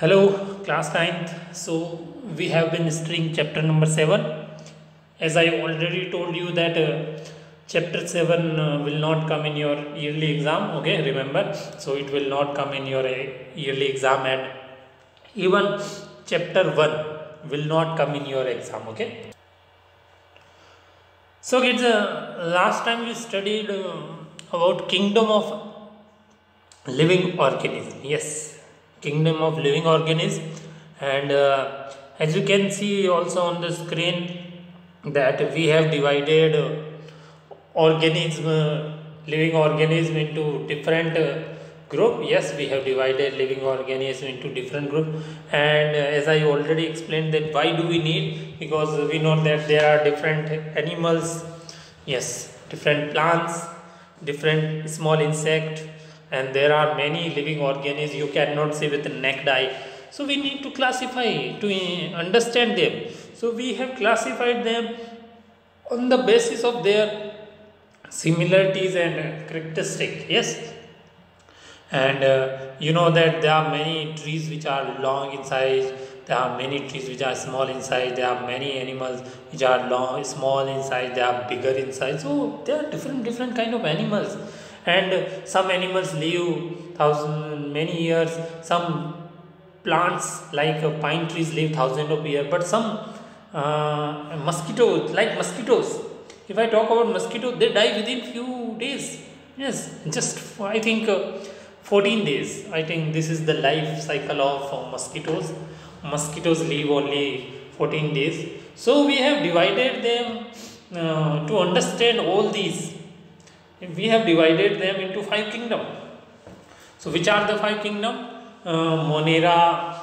Hello, class 9th. So, we have been studying chapter number 7. As I already told you that chapter 7 will not come in your yearly exam, okay, remember. So, it will not come in your yearly exam, and even chapter 1 will not come in your exam, okay. So, kids, last time we studied about kingdom of living organism. Yes, kingdom of living organism, and as you can see also on the screen that we have divided organism, living organism into different group. Yes, we have divided living organism into different group, and as I already explained that why do we need, because we know that there are different animals, yes, different plants, different small insect, and there are many living organisms you cannot see with the naked eye. So we need to classify to understand them. So we have classified them on the basis of their similarities and characteristics. Yes, and you know that there are many trees which are long in size, there are many trees which are small in size, there are many animals which are long small in size, they are bigger in size. So there are different kind of animals, and some animals live thousand many years, some plants like pine trees live thousands of years, but some mosquitoes, like mosquitoes, if I talk about mosquitoes, they die within few days. Yes, just I think 14 days. I think this is the life cycle of mosquitoes. Mosquitoes live only 14 days. So we have divided them to understand all these. We have divided them into 5 kingdoms. So which are the 5 kingdoms? Monera,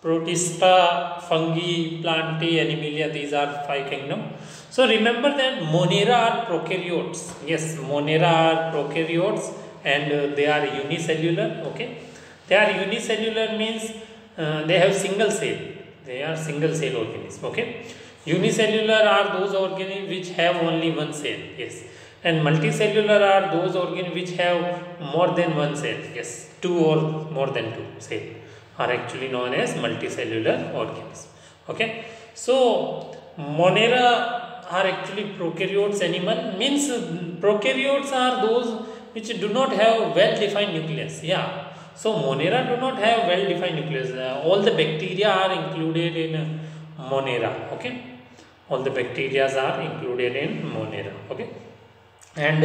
Protista, Fungi, Plantae, Animalia. These are 5 kingdoms. So remember that Monera are prokaryotes. Yes, Monera are prokaryotes, and they are unicellular. Okay, they are unicellular means they have single cell. They are single cell organisms. Okay, unicellular are those organisms which have only one cell. Yes, and multicellular are those organisms which have more than one cell. Yes, 2 or more than 2 cell are actually known as multicellular organisms. Okay, so Monera are actually prokaryotes animal, means prokaryotes are those which do not have well defined nucleus. Yeah, so Monera do not have well defined nucleus. All the bacteria are included in Monera. Okay, all the bacteria are included in Monera. Okay, and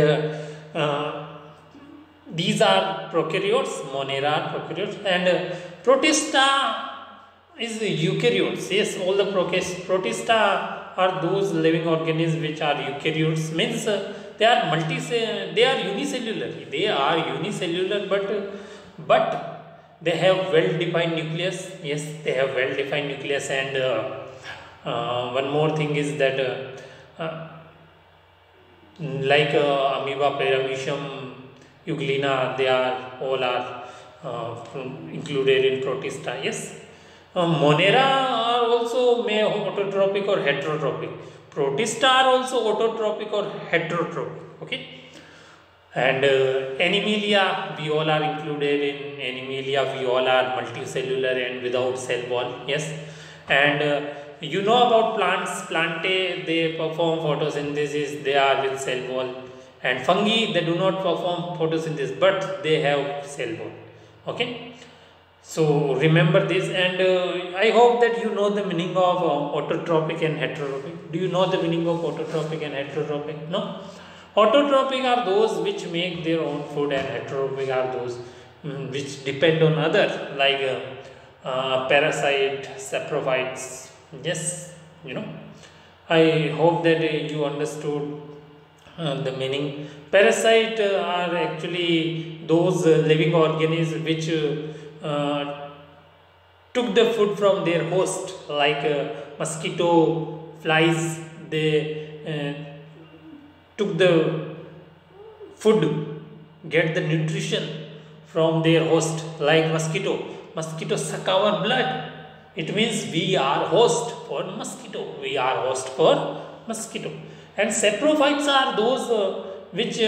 these are prokaryotes. Monera are prokaryotes, and Protista is eukaryotes. Yes, all the Protista are those living organisms which are eukaryotes, means they are they are unicellular. They are unicellular, but they have well defined nucleus. Yes, they have well defined nucleus, and one more thing is that like amoeba, paramecium, euglena, they are all are included in Protista. Yes, Monera are also may autotrophic or heterotrophic. Protista are also autotrophic or heterotrophic. Okay, and Animalia, we all are included in Animalia. We all are multicellular and without cell wall. Yes, and you know about plants. Plantae, they perform photosynthesis. They are with cell wall, and fungi, they do not perform photosynthesis, but they have cell wall. Okay, so remember this, and I hope that you know the meaning of autotrophic and heterotrophic. Do you know the meaning of autotrophic and heterotrophic? No. Autotrophic are those which make their own food, and heterotrophic are those which depend on other, like parasite, saprophytes. Yes, you know. I hope that you understood the meaning. Parasite are actually those living organisms which took the food from their host, like mosquito, flies. They took the food, get the nutrition from their host, like mosquito. Mosquito suck our blood. It means we are host for mosquito. We are host for mosquito. And saprophytes are those which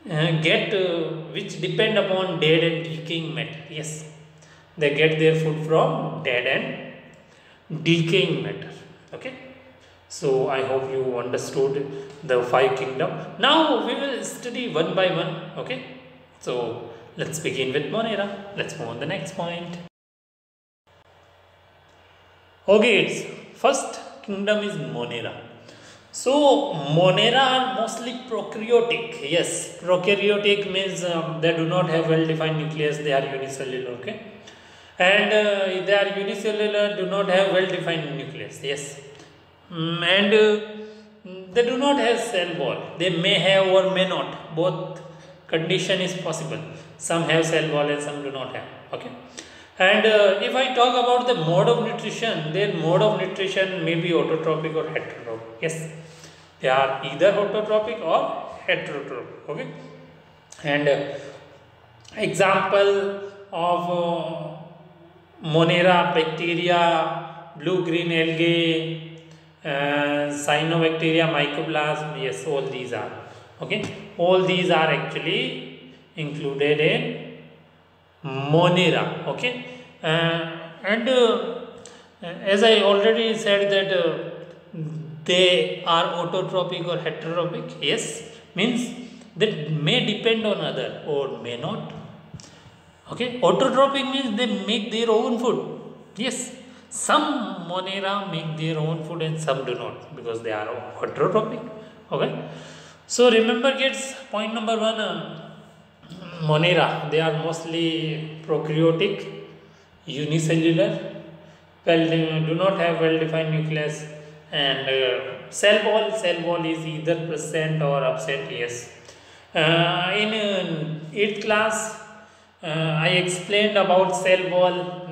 which depend upon dead and decaying matter. Yes, They get their food from dead and decaying matter. Okay. So I hope you understood the five kingdom. Now we will study one by one. Okay. So let's begin with Monera. Let's move on the next point. Okay, its first kingdom is Monera. So Monera are mostly prokaryotic. Yes, prokaryotic means they do not have well-defined nucleus. They are unicellular. Okay, and they are unicellular. Do not have well-defined nucleus. Yes, and they do not have cell wall. They may have or may not. Both condition is possible. Some have cell wall and some do not have. Okay. And if I talk about the mode of nutrition, their mode of nutrition may be autotrophic or heterotrophic. Yes, they are either autotrophic or heterotrophic. Okay, and example of Monera bacteria, blue-green algae, cyanobacteria, mycoplasma. Yes, all these are. Okay, all these are actually included in Monera. Okay, and as I already said that they are autotrophic or heterotrophic. Yes, means that may depend on other or may not. Okay, autotrophic means they make their own food. Yes, some Monera make their own food and some do not because they are heterotrophic. Okay, so remember kids, point number one. Monera, they are mostly prokaryotic, unicellular, do not have well-defined nucleus, and cell wall is either present or absent. Yes. In 8th class, I explained about cell wall.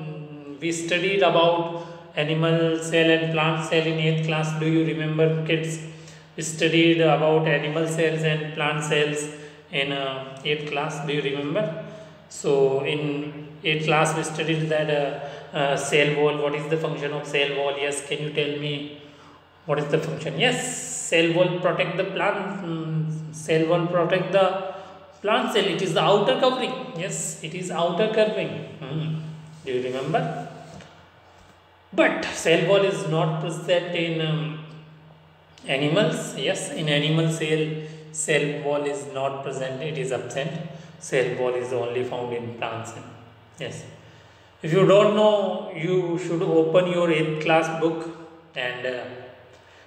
We studied about animal cell and plant cell in 8th class. Do you remember, kids? We studied about animal cells and plant cells in 8th class. Do you remember? So in 8th class we studied that cell wall. What is the function of cell wall? Yes, can you tell me what is the function? Yes, cell wall protect the plant. Cell wall protect the plant cell. It is the outer covering. Yes, it is outer covering. Do you remember? But cell wall is not present in animals. Yes, in animal cell wall is not present, it is absent. Cell wall is only found in plants. Yes, if you don't know, you should open your 8th class book and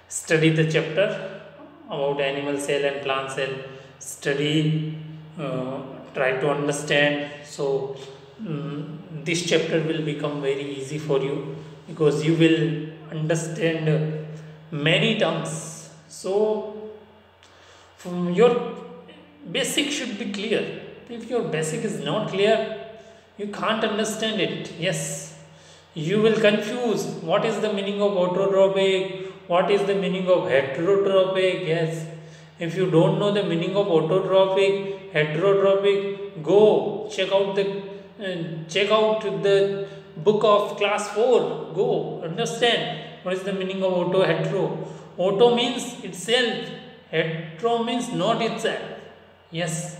study the chapter about animal cell and plant cell. Study, try to understand. So this chapter will become very easy for you because you will understand many terms. So your basic should be clear. If your basic is not clear, you can't understand it. Yes, you will confuse what is the meaning of autotrophic, what is the meaning of heterotrophic. Yes, if you don't know the meaning of autotrophic, heterotrophic, go check out the book of class 4. Go understand what is the meaning of auto, hetero. Auto means itself, hetero means not itself. Yes,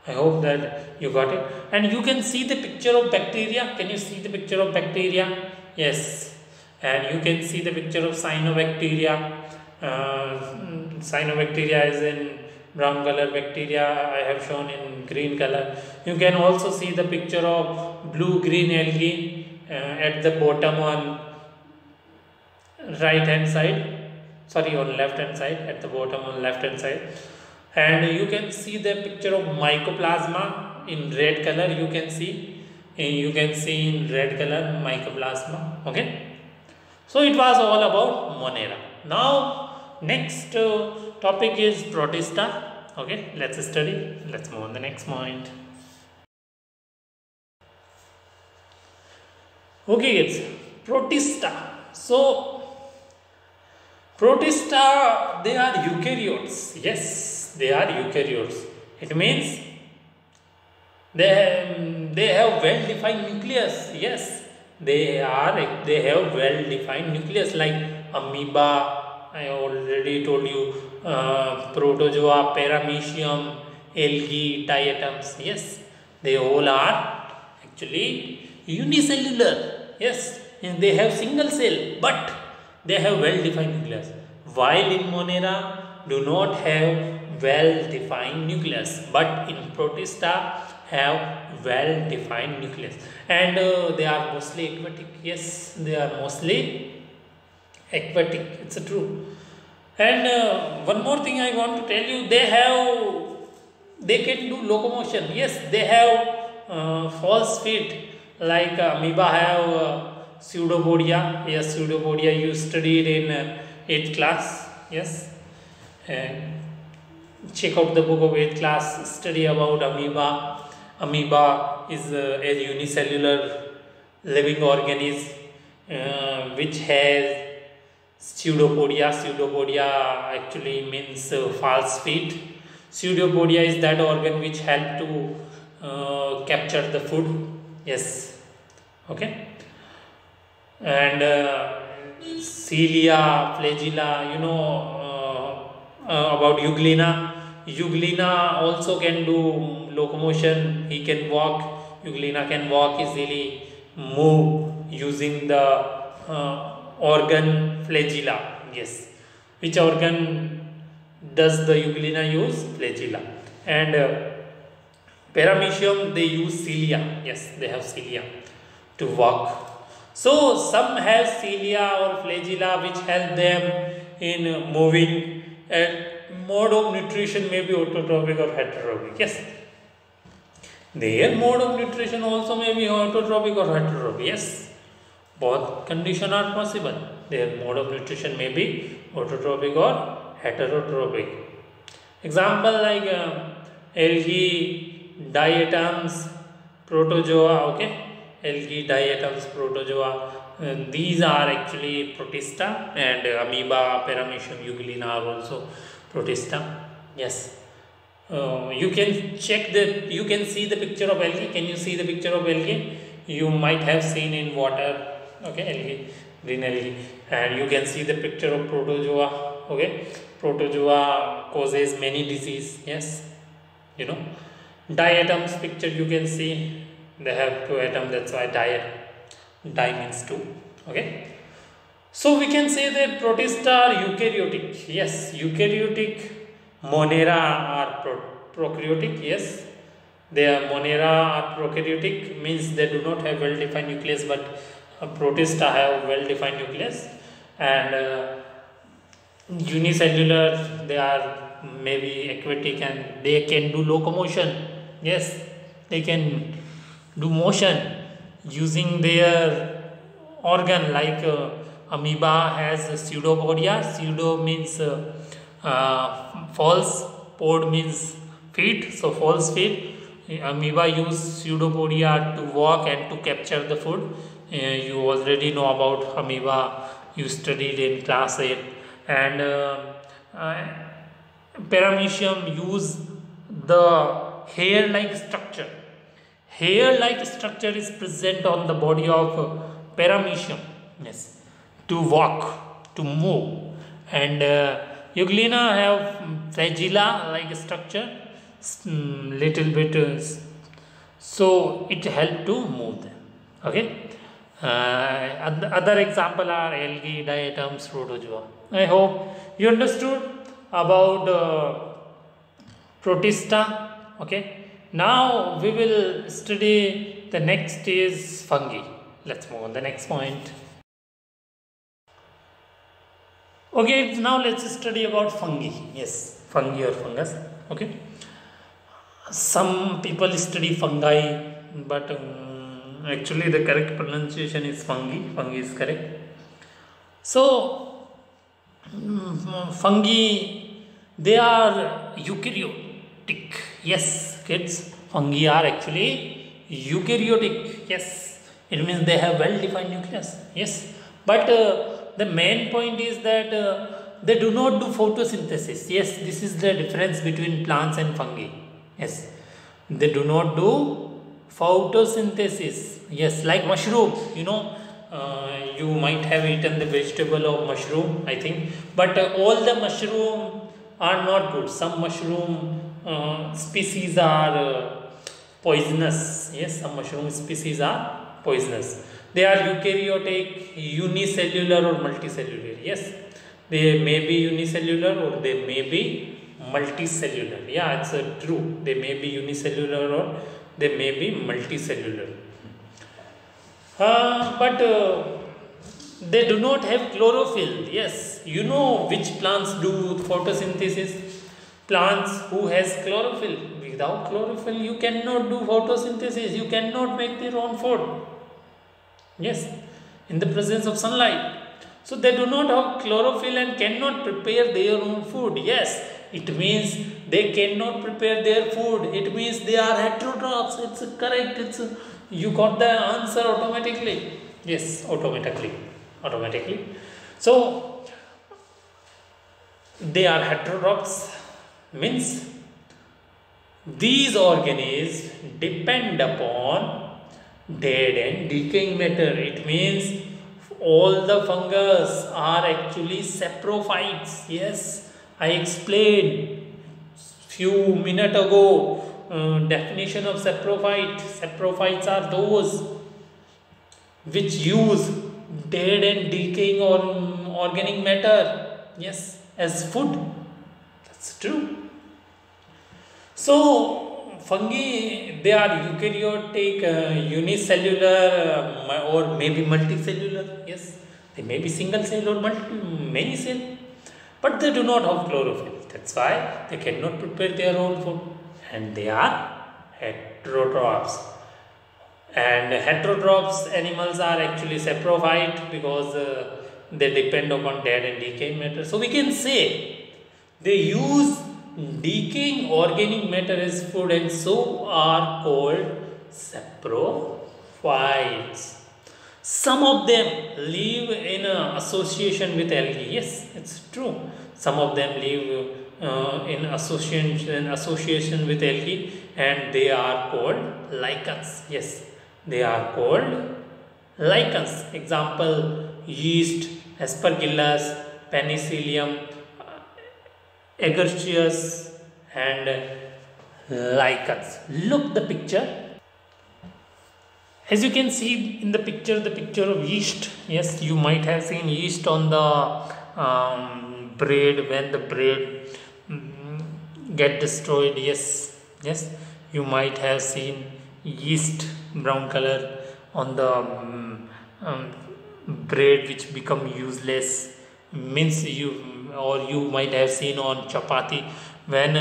I hope that you got it. And you can see the picture of bacteria. Can you see the picture of bacteria? Yes. And you can see the picture of cyanobacteria. Cyanobacteria is in brown color, bacteria I have shown in green color. You can also see the picture of blue-green algae at the bottom on right hand side. Sorry, on left hand side, at the bottom on left hand side. And you can see the picture of mycoplasma in red color. You can see in red color mycoplasma. Okay, so it was all about Monera. Now next topic is Protista. Okay, let's study. Let's move on the next point. Okay, it's Protista. So Protista, they are eukaryotes. Yes, they are eukaryotes. It means they have well-defined nucleus. Yes, they have well-defined nucleus like amoeba. I already told you, protozoa, paramecium, algae, diatoms. Yes, they all are actually unicellular. Yes, and they have single cell, but they have well defined nucleus, while in Monera do not have well defined nucleus, but in Protista have well defined nucleus. And they are mostly aquatic. Yes, they are mostly aquatic, it's a true. And one more thing I want to tell you, they can do locomotion. Yes, they have false feet, like amoeba have pseudopodia. Yes, pseudopodia you studied in 8th class. Yes, and check out the book of 8th class, study about amoeba. Amoeba is a unicellular living organism which has pseudopodia. Pseudopodia actually means false feet. Pseudopodia is that organ which help to capture the food. Yes, okay. And cilia, flagella, you know about euglena. Euglena also can do locomotion. He can walk. Euglena can walk easily, move using the organ flagella. Yes, which organ does the euglena use? Flagella. And paramecium, they use cilia. Yes, they have cilia to walk. So some have cilia or flagella which help them in moving. And mode of nutrition may be autotrophic or heterotrophic. Yes, their mode of nutrition also may be autotrophic or heterotrophic. Yes, both conditions are possible. Their mode of nutrition may be autotrophic or heterotrophic. Example like algae, diatoms, protozoa. Okay, algae, diatoms, protozoa. These are actually Protista, and amoeba, paramecium, euglena are also Protista. Yes, you can check you can see the picture of algae. Can you see the picture of algae? You might have seen in water. Okay, algae, green algae. And you can see the picture of protozoa. Okay, protozoa causes many disease. Yes, you know. Diatoms picture you can see, they have 2 atoms, that's why diet. Di means 2. Okay, so we can say that Protista are eukaryotic. Yes, eukaryotic. Monera are prokaryotic. Yes, they are Monera are prokaryotic, means they do not have well defined nucleus, but Protista have well defined nucleus. And unicellular, they are maybe aquatic, and they can do locomotion. Yes, they can do motion using their organ, like amoeba has pseudopodia. Pseudo means false, pod means feet, so false feet. Amoeba use pseudopodia to walk and to capture the food. You already know about amoeba, you studied in class 8. And paramecium use the hair-like structure. Hair-like structure is present on the body of paramecium. Yes, to walk, to move. And euglena have flagella-like structure, little bit, so it help to move them. Okay. Other example are algae, diatoms, protozoa. I hope you understood about Protista. Okay, now we will study the next is fungi. Let's move on the next point. Okay, now let's study about fungi. Yes, fungi or fungus. Okay, some people study fungi, but actually the correct pronunciation is fungi. Fungi is correct. So fungi, they are eukaryotic. Yes, kids, fungi are actually eukaryotic. Yes, it means they have well defined nucleus. Yes, but the main point is that they do not do photosynthesis. Yes, this is the difference between plants and fungi. Yes, they do not do photosynthesis. Yes, like mushroom, you know, you might have eaten the vegetable of mushroom, I think, but all the mushroom are not good. Some mushroom species are poisonous. Yes, some mushroom species are poisonous. They are eukaryotic, unicellular or multicellular. Yes, they may be unicellular or they may be multicellular. Yeah, it's true. They may be unicellular or they may be multicellular. But they do not have chlorophyll. Yes, you know which plants do photosynthesis? Plants who has chlorophyll. Without chlorophyll, you cannot do photosynthesis. You cannot make their own food. Yes, in the presence of sunlight. So they do not have chlorophyll and cannot prepare their own food. Yes, it means they cannot prepare their food. It means they are heterotrophs. It's correct. You got the answer automatically. Yes, automatically. So they are heterotrophs, means these organisms depend upon dead and decaying matter. It means all the fungus are actually saprophytes. Yes, I explained few minutes ago definition of saprophyte. Saprophytes are those which use dead and decaying or organic matter, yes, as food. That's true. So fungi, they are eukaryotic, unicellular, or maybe multicellular. Yes, they may be single cell or many cell, but they do not have chlorophyll. That's why they cannot prepare their own food, and they are heterotrophs. And heterotrophs animals are actually saprophyte because they depend upon dead and decaying matter. So we can say they use decaying organic matter as food and so are called saprophytes. Some of them live in association with algae. Yes, it's true. Some of them live in association with algae, and they are called lichens. Yes, they are called lichens. Example: yeast, aspergillus, penicillium, agaricus, and lichens. Look the picture. As you can see in the picture of yeast. Yes, you might have seen yeast on the bread when the bread get destroyed. Yes, you might have seen yeast brown color on the bread which become useless. Means you might have seen on chapati when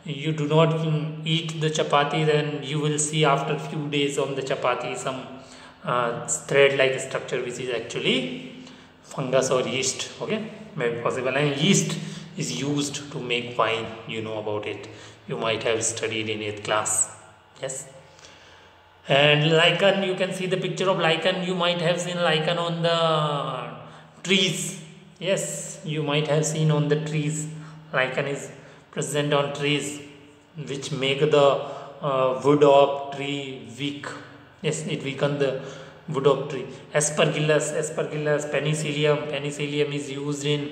you do not eat the chapati, then you will see after few days on the chapati some thread like structure which is actually fungus or yeast. Okay, maybe possible. And yeast is used to make wine. You know about it. You might have studied in 8th class. Yes. And lichen, you can see the picture of lichen. You might have seen lichen on the trees. Yes, you might have seen on the trees. Lichen is present on trees, which make the wood of tree weak. Yes, it weakens the wood of tree. Aspergillus, penicillium is used in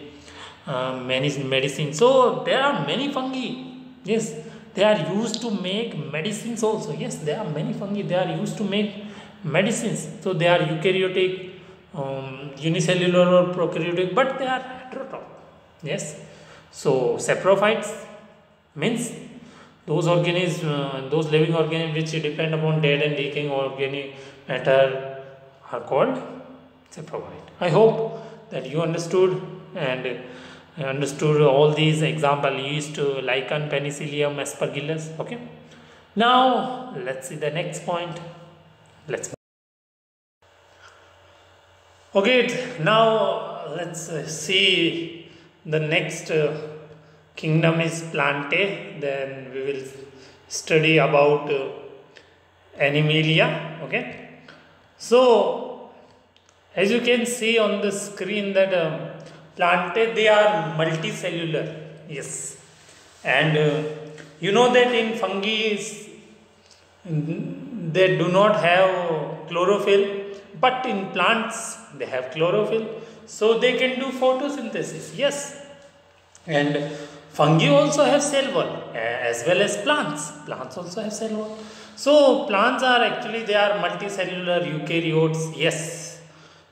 many medicine. So there are many fungi. Yes, they are used to make medicines also. Yes, there are many fungi. They are used to make medicines. So they are eukaryotic, unicellular or prokaryotic, but they are heterotroph. Yes. So saprophytes means those organisms, those living organisms which depend upon dead and decaying organic matter are called saprophyte. I hope that you understood and understood all these examples: yeast, lichen, penicillium, aspergillus. Okay. Now let's see the next point. Okay. Now let's see the next kingdom is Plantae. Then we will study about Animalia. Okay. So as you can see on the screen that Plantae, they are multicellular. Yes. And you know that in fungi they do not have chlorophyll, but in plants they have chlorophyll, so they can do photosynthesis. Yes. And fungi also have cell wall as well as plants. Plants also have cell wall. So plants are actually, they are multicellular eukaryotes. Yes,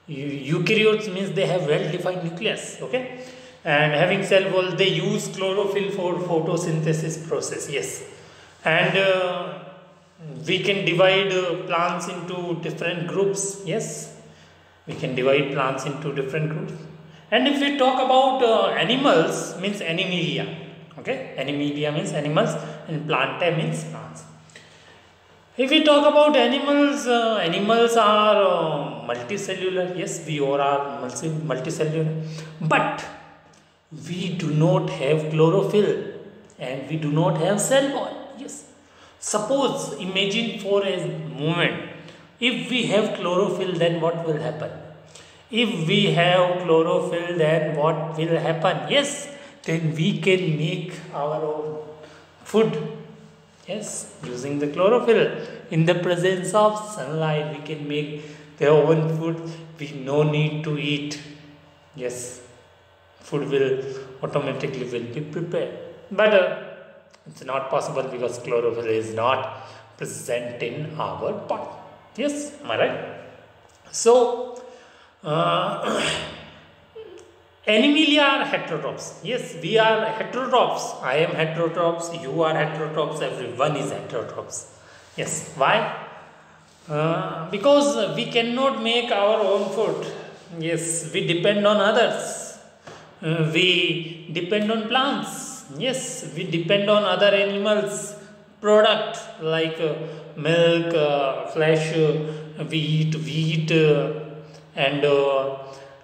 eukaryotes means they have well defined nucleus, okay, and having cell wall. They use chlorophyll for photosynthesis process. Yes, and we can divide plants into different groups. Yes, we can divide plants into different groups. And if we talk about animals, means Animalia. Okay, Animalia means animals, and Planta means plants. If we talk about animals, animals are multicellular. Yes, we all are multicellular, but we do not have chlorophyll and we do not have cell wall. Yes, suppose, imagine for a moment, if we have chlorophyll, then what will happen? If we have chlorophyll, then what will happen? Yes, then we can make our own food. Yes, using the chlorophyll, in the presence of sunlight, we can make their own food. We no need to eat. Yes, food will automatically will be prepared. But it's not possible because chlorophyll is not present in our body. Yes, am I right? So Animalia are heterotrophs. Yes, we are heterotrophs. I am heterotrophs, you are heterotrophs, everyone is heterotrophs. Yes, why? Because we cannot make our own food. Yes, we depend on others. We depend on plants. Yes, we depend on other animals product like milk, flesh, wheat, and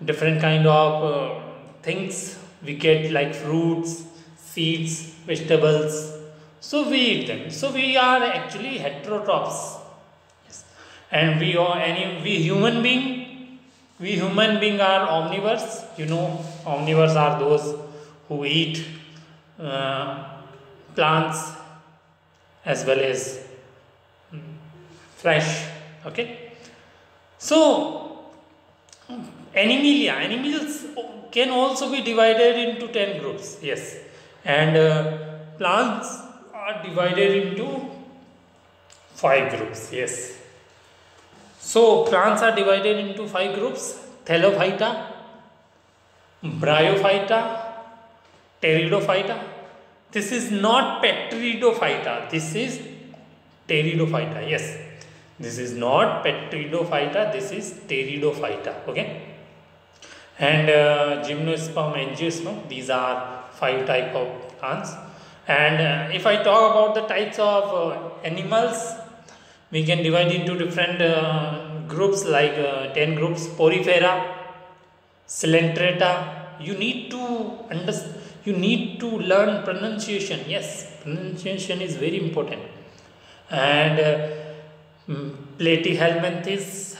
different kind of things we get, like fruits, seeds, vegetables. So we eat them. So we are actually heterotrophs. Yes. And we human being are omnivores. You know, omnivores are those who eat plants as well as flesh. Okay. So animals can also be divided into 10 groups. Yes, and plants are divided into 5 groups. Yes, so plants are divided into 5 groups: Thallophyta, Bryophyta, Pteridophyta. This is not Pteridophyta, this is Pteridophyta. Yes, this is not Pteridophyta, this is Pteridophyta. Okay, and gymnosperm, angiosperm, these are 5 type of plants. And if I talk about the types of animals, we can divide into different groups, like 10 groups: Porifera, Coelenterata. You need to understand, you need to learn pronunciation. Yes, pronunciation is very important. And Platyhelminthes,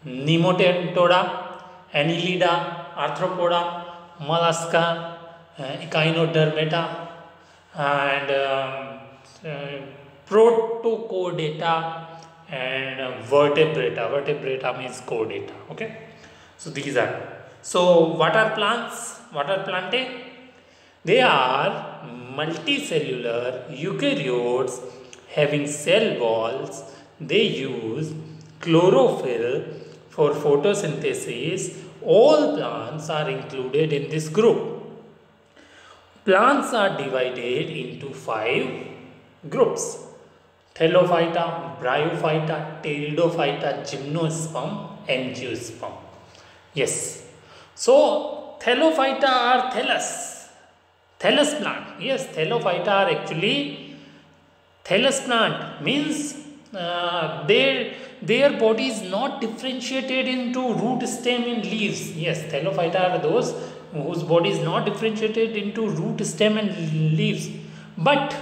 Nematode, Annelida, Arthropoda, Mollusca, Echinodermata, and Protochordata, and Vertebrata. Vertebrata means chordata. Okay, so these are. So what are plants? What are plantae? They are multicellular eukaryotes having cell walls. They use chlorophyll for photosynthesis. All plants are included in this group. Plants are divided into 5 groups: Thallophyta, Bryophyta, Pteridophyta, Gymnosperm, Angiosperm. Yes, so Thallophyta are thallus plant. Yes, Thallophyta are actually thallus plant, means their body is not differentiated into root, stem and leaves. Yes, Thallophyta are those whose body is not differentiated into root, stem and leaves. But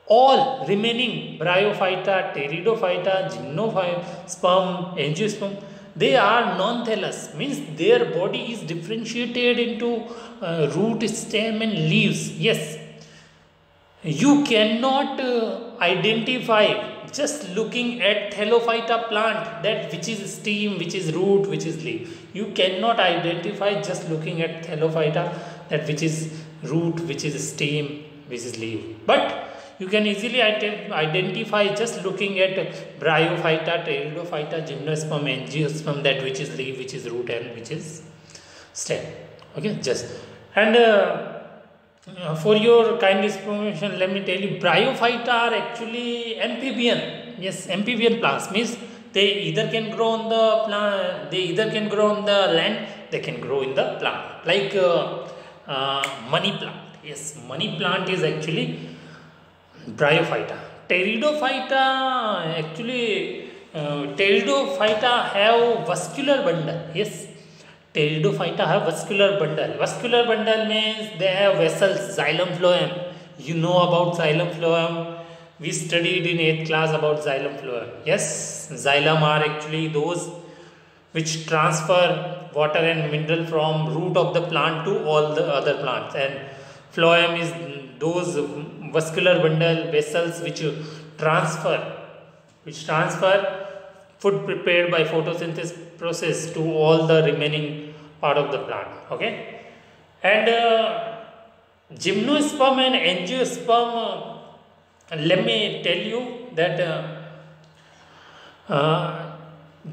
all remaining Bryophyta, Pteridophyta, Gymnosperm, Angiosperm, they are non-thallus, means their body is differentiated into root, stem and leaves. Yes, you cannot identify just looking at Thallophyta plant that which is stem, which is root, which is leaf. You cannot identify just looking at Thallophyta that which is root, which is stem, which is leaf. But you can easily identify just looking at bryophyta, pteridophyta, gymnosperm, angiosperm, that which is leaf, which is root, and which is stem. Okay, just and for your kind information, let me tell you, bryophyta are actually amphibian. Yes, amphibian plants means they either can grow on the plant, they either can grow on the land, they can grow in the plant, like money plant. Yes, money plant is actually bryophyta. Pteridophyta actually pteridophyta have vascular bundle. Yes, pteridophyta have vascular bundle. Vascular bundle means they have vessels, xylem phloem. You know about xylem phloem. We studied in 8th class about xylem phloem. Yes, xylem are actually those which transfer water and mineral from root of the plant to all the other plants, and phloem is those vascular bundle vessels which transfer food prepared by photosynthesis process to all the remaining part of the plant. Okay, and gymnosperm and angiosperm, let me tell you that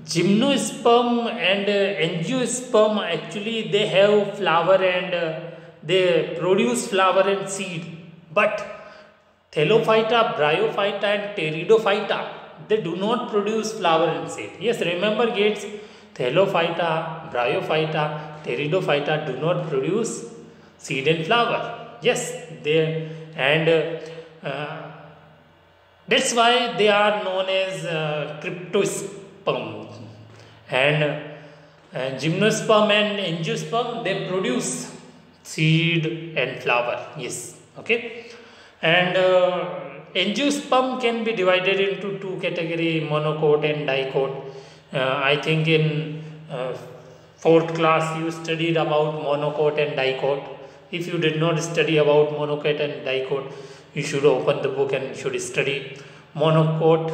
gymnosperm and angiosperm actually they have flower and they produce flower and seed, but Thelophyta, Bryophyta and Pteridophyta, they do not produce flower and seed. Yes, remember kids, Thelophyta, Bryophyta, Pteridophyta do not produce seed and flower. Yes, they and that's why they are known as cryptosperm. And gymnosperm and angiosperm, they produce seed and flower. Yes, okay. And angiosperm can be divided into two categories, monocot and dicot. I think in 4th class you studied about monocot and dicot. If you did not study about monocot and dicot, you should open the book and should study. Monocot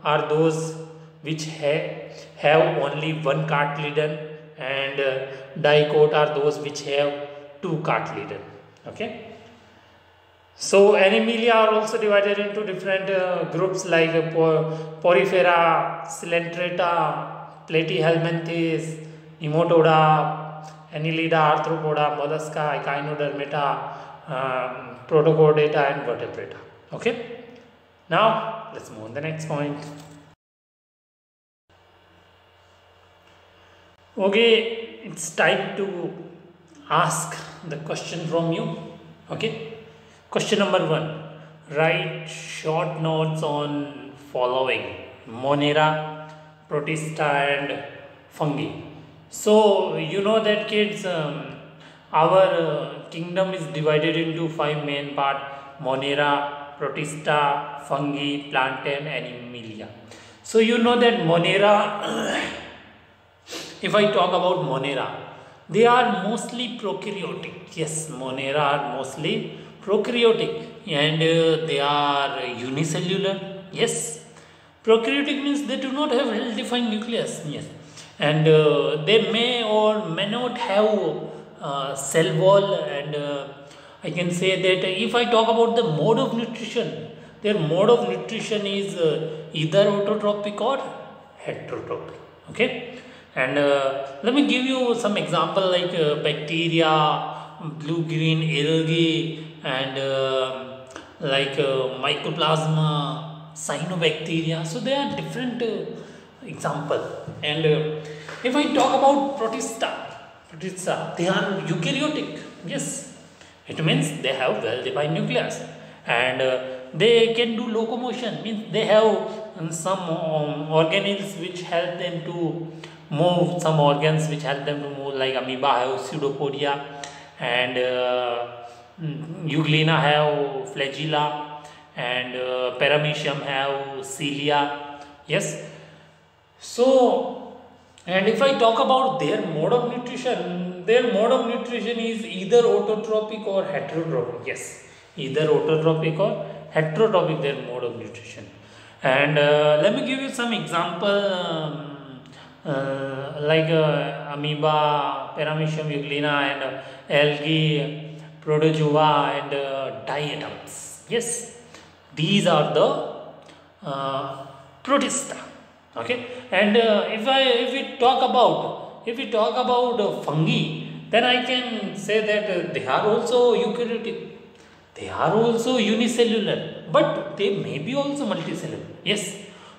are those which have only one cartilagen, and dicot are those which have two cartilagen. Okay. So Animalia are also divided into different groups like Porifera, Coelenterata, Platyhelminthes, Nematode, Annelida, Arthropoda, Mollusca, Echinodermata, Protochordata and Vertebrata. Okay. Now let's move on the next point. Okay, it's time to ask the question from you. Okay. Question number 1. Write short notes on following: Monera, Protista and Fungi. So you know that kids, our kingdom is divided into 5 main parts: Monera, Protista, Fungi, Plantain, Animalia. So you know that Monera, if I talk about Monera, they are mostly prokaryotic. Yes, Monera are mostly prokaryotic and they are unicellular. Yes, prokaryotic means they do not have well-defined nucleus. Yes, and they may or may not have cell wall, and I can say that if I talk about the mode of nutrition, their mode of nutrition is either autotrophic or heterotropic. Okay, and let me give you some example like bacteria, blue-green algae, and like mycoplasma, cyanobacteria. So they are different example. And if I talk about Protista, they are eukaryotic. Yes, it means they have well-defined nucleus, and they can do locomotion. Means they have some organelles which help them to move. Some organs which help them to move, like amoeba have pseudopodia, and Euglena have flagella, and Paramecium have cilia. Yes. So, and if I talk about their mode of nutrition is either autotrophic or heterotropic. Yes, either autotrophic or heterotropic, their mode of nutrition. And let me give you some example like amoeba, Paramecium, Euglena, and algae, protozoa, and diatoms. Yes, These are the Protista. Okay, and if we talk about fungi, then I can say that they are also eukaryotic. They are also unicellular, but they may be also multicellular. Yes,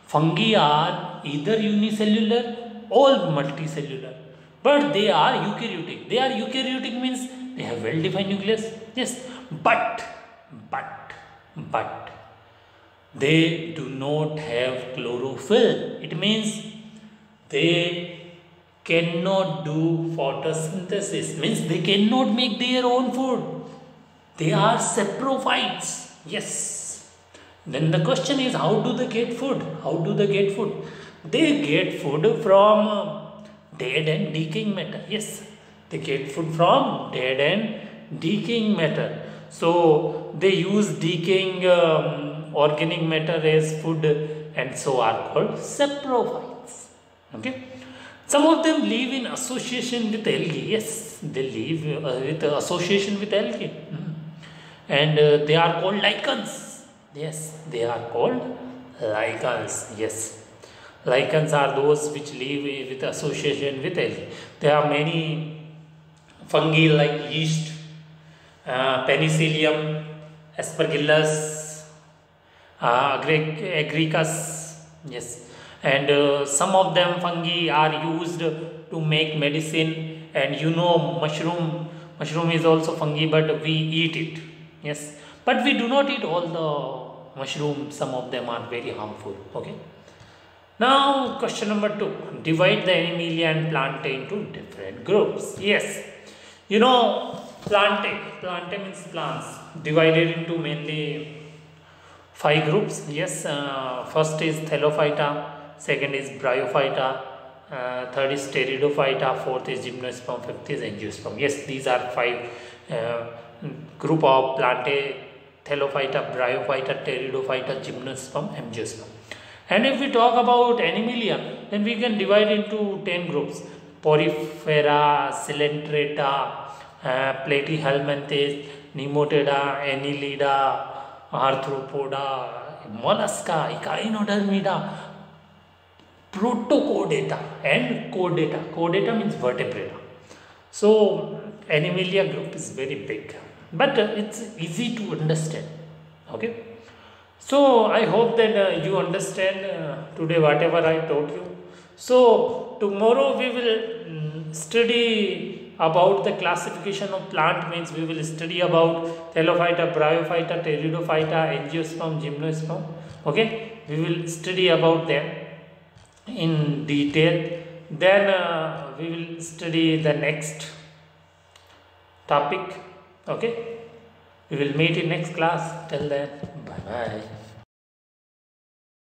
fungi are either unicellular or multicellular, but they are eukaryotic. They are eukaryotic means they have well-defined nucleus. Yes, but they do not have chlorophyll. It means they cannot do photosynthesis, means they cannot make their own food. They are saprophytes. Yes. Then the question is, how do they get food? How do they get food? They get food from dead and decaying matter. Yes, they get food from dead and decaying matter. So they use decaying organic matter as food, and so are called saprophytes. Okay. Some of them live in association with algae. Yes, they live with association with algae. And they are called lichens. Yes, they are called lichens. Yes, lichens are those which live with association with algae. There are many fungi like yeast, penicillium, aspergillus, agaricus. Yes, and some of them fungi are used to make medicine. And you know, mushroom is also fungi, but we eat it. Yes, but we do not eat all the mushrooms. Some of them are very harmful. Okay. Now question number 2. Divide the Animalia and Plantae into different groups. Yes, you know, Plantae means plants, divided into mainly 5 groups. Yes, first is Thallophyta, second is Bryophyta, third is Pteridophyta, fourth is Gymnosperm, fifth is Angiosperm. Yes, these are 5 group of Plantae: Thallophyta, Bryophyta, Pteridophyta, Gymnosperm, Angiosperm. And if we talk about Animalia, then we can divide into 10 groups: Porifera, Coelenterata, Platyhelminthes, Nematoda, Annelida, Arthropoda, Mollusca, Echinodermida, Protocordata, and Chordata. Chordata means vertebrata. So Animalia group is very big, but it's easy to understand. Okay, so I hope that you understand today whatever I taught you. So tomorrow we will study about the classification of plant. Means we will study about Thallophyta, Bryophyta, Pteridophyta, Angiosperm, Gymnosperm. Okay, we will study about them in detail. Then we will study the next topic. Okay, we will meet in next class. Till then, bye bye.